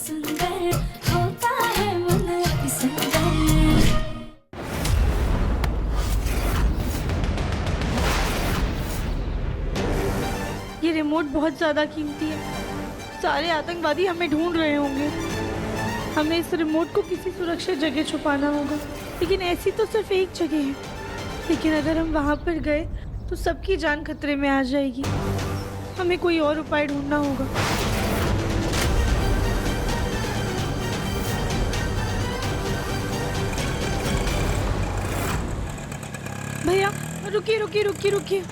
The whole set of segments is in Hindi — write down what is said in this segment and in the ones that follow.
सुंदर होता है मन अति सुंदर। ये रिमोट बहुत ज्यादा कीमती है। सारे आतंकवादी हमें ढूंढ रहे होंगे। हमें इस रिमोट को किसी सुरक्षित जगह छुपाना होगा। लेकिन ऐसी तो सिर्फ एक जगह है। लेकिन अगर हम वहां पर गए तो सबकी जान खतरे में आ जाएगी। हमें कोई और उपाय ढूंढना होगा। भैया रुकिए रुकिए रुकिए रुकिए।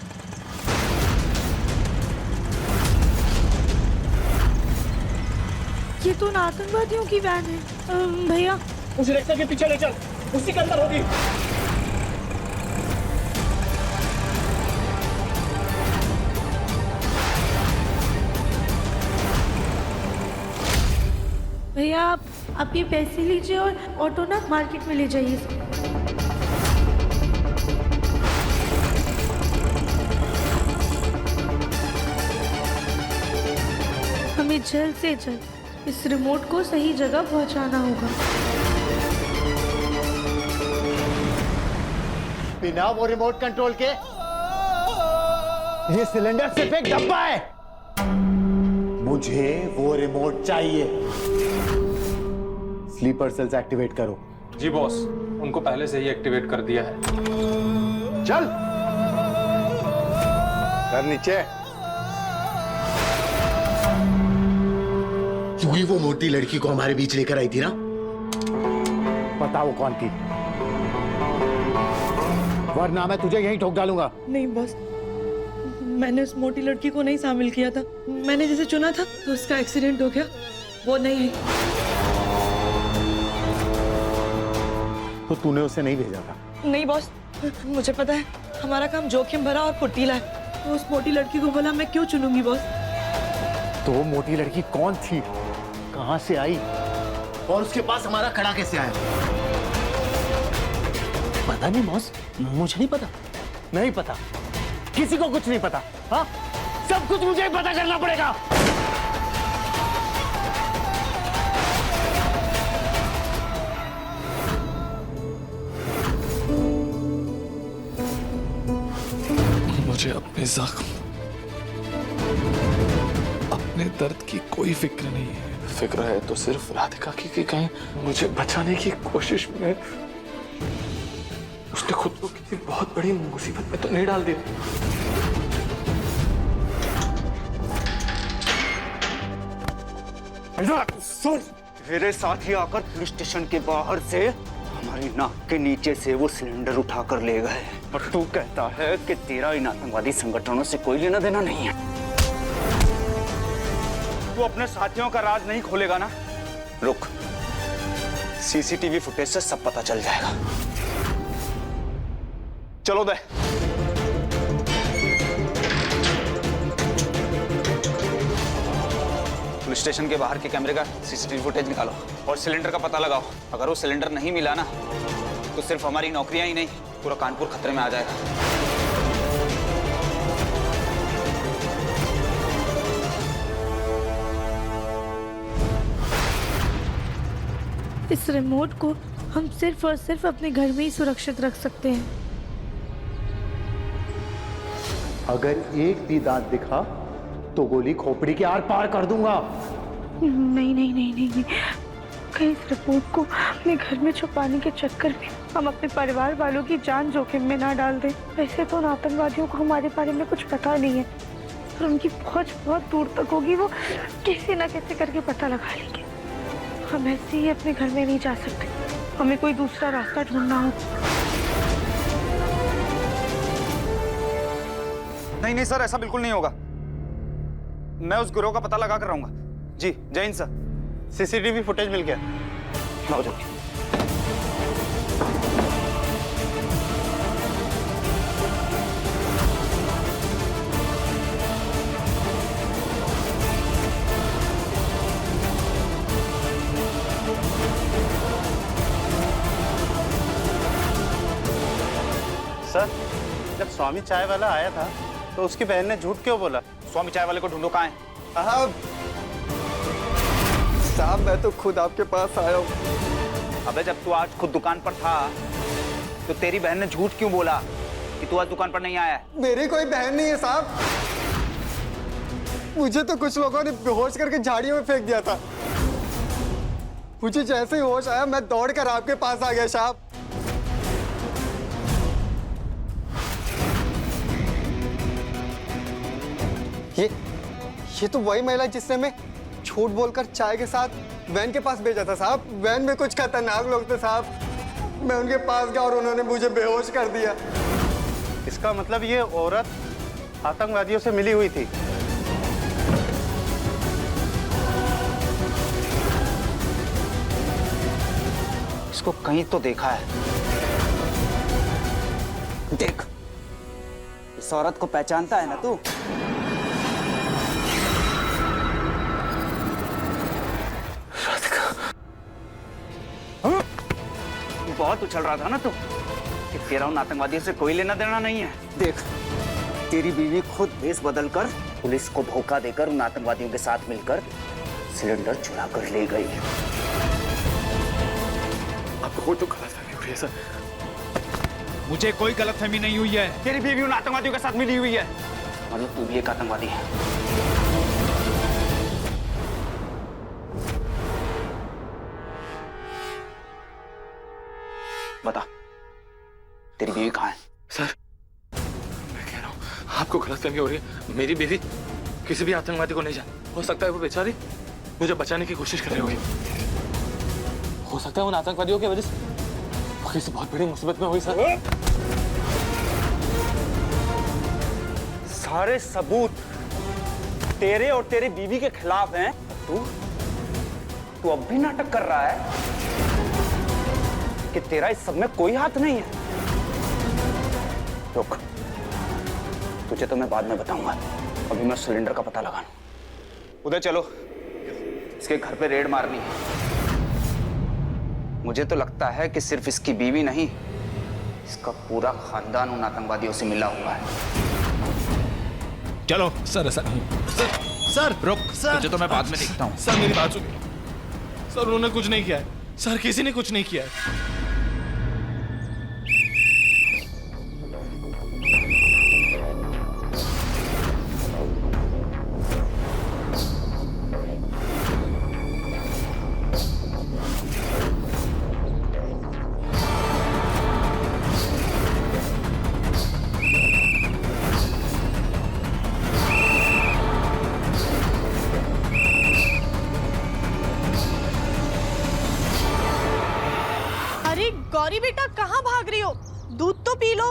ये तो उन आतंकवादियों की वैन है। भैया उस रिक्शा के पीछे ले चल, उसी के अंदर होगी। भैया आप ये पैसे लीजिए और ऑटो ना मार्केट में ले जाइए। हमें जल्द से जल्द इस रिमोट को सही जगह पहुंचाना होगा। बिना वो रिमोट कंट्रोल के ये सिलेंडर सिर्फ एक डब्बा है। मुझे वो रिमोट चाहिए। स्लीपर सेल्स एक्टिवेट करो। जी बॉस, उनको पहले से ही एक्टिवेट कर दिया है। चल कर नीचे। तू ही वो मोटी लड़की को हमारे बीच लेकर आई थी ना? पता वो कौन थी, वरना मैं तुझे यहीं ठोक डालूंगा। नहीं बॉस, मैंने उस मोटी लड़की को नहीं शामिल किया था। मैंने जिसे चुना था तो उसका एक्सीडेंट हो गया, वो नहीं है। तो तूने उसे नहीं भेजा था? नहीं बॉस, मुझे पता है हमारा काम जोखिम भरा और फुर्तीला है। तो उस मोटी लड़की को भला मैं क्यों चुनूंगी बॉस? तो वो मोटी लड़की कौन थी, कहां से आई और उसके पास हमारा खड़ा कैसे आया? पता नहीं बॉस, मुझे नहीं पता। नहीं पता, किसी को कुछ नहीं पता। हाँ, सब कुछ मुझे ही पता करना पड़ेगा। मुझे अपने जख्म, अपने दर्द की कोई फिक्र नहीं है। फिक्र है तो सिर्फ राधिका की कि कहीं मुझे बचाने की कोशिश में उसने खुद को किसी बहुत बड़ी मुसीबत में तो नहीं डाल दिया। सुन, मेरे साथी आकर पुलिस स्टेशन के बाहर से हमारी नाक के नीचे से वो सिलेंडर उठा कर ले गए और तू कहता है कि तेरा इन आतंकवादी संगठनों से कोई लेना देना नहीं है। तू अपने साथियों का राज नहीं खोलेगा ना? रुक, सीसीटीवी फुटेज से सब पता चल जाएगा। चलो दे। पुलिस स्टेशन के बाहर के कैमरे का सीसीटीवी फुटेज निकालो और सिलेंडर का पता लगाओ। अगर वो सिलेंडर नहीं मिला ना तो सिर्फ हमारी नौकरियां ही नहीं, पूरा कानपुर खतरे में आ जाएगा। इस रिमोट को हम सिर्फ और सिर्फ अपने घर में ही सुरक्षित रख सकते हैं। अगर एक भी दांत दिखा तो गोली खोपड़ी के आर पार कर दूंगा। नहीं नहीं नहीं नहीं, नहीं। कहीं इस रिपोर्ट को अपने घर में छुपाने के चक्कर में हम अपने परिवार वालों की जान जोखिम में ना डाल दें। वैसे तो उन आतंकवादियों को हमारे बारे में कुछ पता नहीं है और उनकी पहुंच बहुत दूर तक होगी। वो किसी न कैसे करके पता लगा लेंगे। हम ऐसे ही अपने घर में नहीं जा सकते, हमें कोई दूसरा रास्ता ढूंढना हो। नहीं नहीं सर, ऐसा बिल्कुल नहीं होगा। मैं उस गिरोह का पता लगा कर रहूंगा। जी जय हिंद सर। सीसीटीवी फुटेज मिल गया। लाओ जल्दी। सर, जब स्वामी चाय वाला आया था तो उसकी बहन ने झूठ क्यों बोला? स्वामी चाय वाले को ढूंढो, कहाँ है? साहब मैं तो खुद आपके पास आया हूँ। अबे जब तू आज खुद दुकान पर था तो तेरी बहन ने झूठ क्यों बोला कि तू आज दुकान पर नहीं आया है? मेरी कोई बहन नहीं है साहब। मुझे तो कुछ लोगों ने बेहोश करके झाड़ियों में फेंक दिया था। मुझे जैसे ही होश आया मैं दौड़कर आपके पास आ गया साहब। ये तो वही महिला जिसने मैं झूठ बोलकर चाय के साथ वैन के पास भेजा था साहब। वैन में कुछ खतरनाक लोग थे साहब। मैं उनके पास गया और उन्होंने मुझे बेहोश कर दिया। इसका मतलब ये औरत आतंकवादियों से मिली हुई थी। इसको कहीं तो देखा है। देख, इस औरत को पहचानता है ना तू? बहुत उछल रहा था ना तू कि तेरा उन आतंकवादियों से कोई लेना देना नहीं है। देख, तेरी बीवी खुद भेष बदलकर पुलिस को धोखा देकर उन आतंकवादियों के साथ मिलकर सिलेंडर चुरा कर ले गई। आपको कोई तो गलतफहमी हो रही है सर। मुझे कोई गलतफहमी नहीं हुई है। तेरी बीवी उन आतंकवादियों के साथ मिली हुई है, मतलब तू भी एक आतंकवादी है। बता, तेरी बीवी कहाँ है? सर मैं कह रहा हूँ आपको गलतफहमी हो रही है। मेरी बीवी किसी भी आतंकवादी को नहीं जान। हो सकता है वो बेचारी मुझे बचाने की कोशिश कर रही होगी। हो सकता है उन आतंकवादियों की वजह से वो किसी बहुत बड़ी मुसीबत में हुई। सर सारे सबूत तेरे और तेरी बीवी के खिलाफ हैं। तू अब भी नाटक कर रहा है कि तेरा इस सब में कोई हाथ नहीं है। रुक, तुझे तो मैं बाद में बताऊंगा। अभी मैं सिलेंडर का पता लगाऊं। उधर चलो, इसके घर पे रेड मारनी है। मुझे तो लगता है कि सिर्फ इसकी बीवी नहीं, इसका पूरा खानदान उन आतंकवादियों से मिला हुआ है। चलो सर। सर रुक, सर, तुझे तो मैं बाद में देखता हूँ। सर मेरी बात सुनिए। सर उन्होंने कुछ नहीं किया है। सर किसी ने कुछ नहीं किया है। गौरी बेटा कहाँ भाग रही हो? दूध तो पी लो।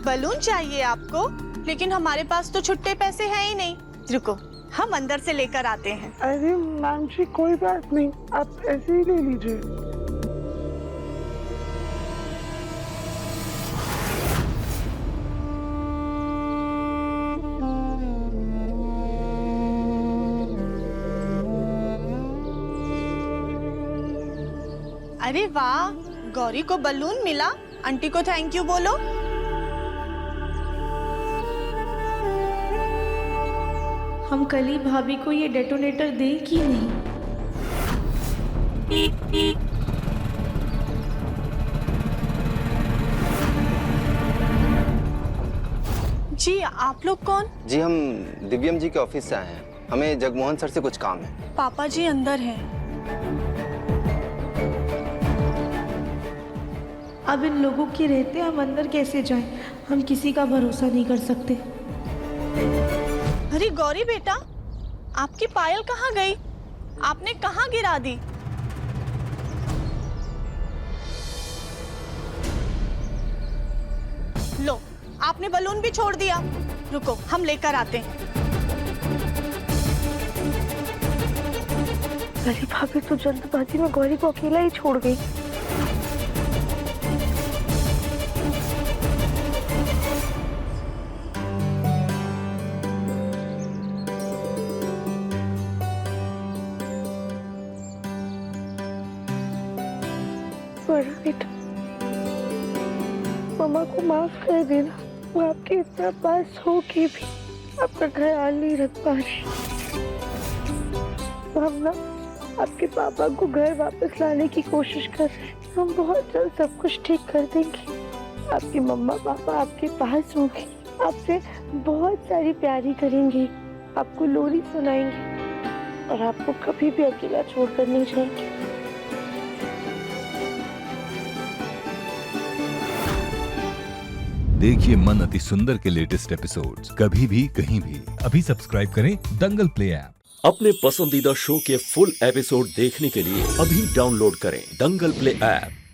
बलून चाहिए आपको? लेकिन हमारे पास तो छुट्टे पैसे हैं ही नहीं। रुको, हम अंदर से लेकर आते हैं। अरे मैम जी कोई बात नहीं, आप ऐसे ही ले लीजिए। अरे वाह, गौरी को बलून मिला। आंटी को थैंक यू बोलो। हम कल ही भाभी को ये डेटोनेटर दें कि नहीं? जी आप लोग कौन? जी हम दिव्यम जी के ऑफिस से आए हैं। हमें जगमोहन सर से कुछ काम है। पापा जी अंदर हैं। अब इन लोगों के रहते हम अंदर कैसे जाएं? हम किसी का भरोसा नहीं कर सकते। अरे गौरी बेटा, आपकी पायल कहाँ गई? आपने कहाँ गिरा दी? लो, आपने बलून भी छोड़ दिया। रुको, हम लेकर आते हैं। अरे भाभी तो जल्दबाजी में गौरी को अकेला ही छोड़ गई। बेटा मम्मा को माफ कर देना। वो आपके इतना पास हो के भी आपका ख्याल नहीं रख पा रही। हम ना आपके पापा को घर वापस लाने की कोशिश कर रहे हैं। हम बहुत जल्द सब कुछ ठीक कर देंगे। आपके मम्मा पापा आपके पास होंगे, आपसे बहुत सारी प्यारी करेंगे, आपको लोरी सुनाएंगे और आपको कभी भी अकेला छोड़कर नहीं जाएंगे। देखिए मन अति सुंदर के लेटेस्ट एपिसोड्स कभी भी कहीं भी। अभी सब्सक्राइब करें दंगल प्ले ऐप। अपने पसंदीदा शो के फुल एपिसोड देखने के लिए अभी डाउनलोड करें दंगल प्ले ऐप।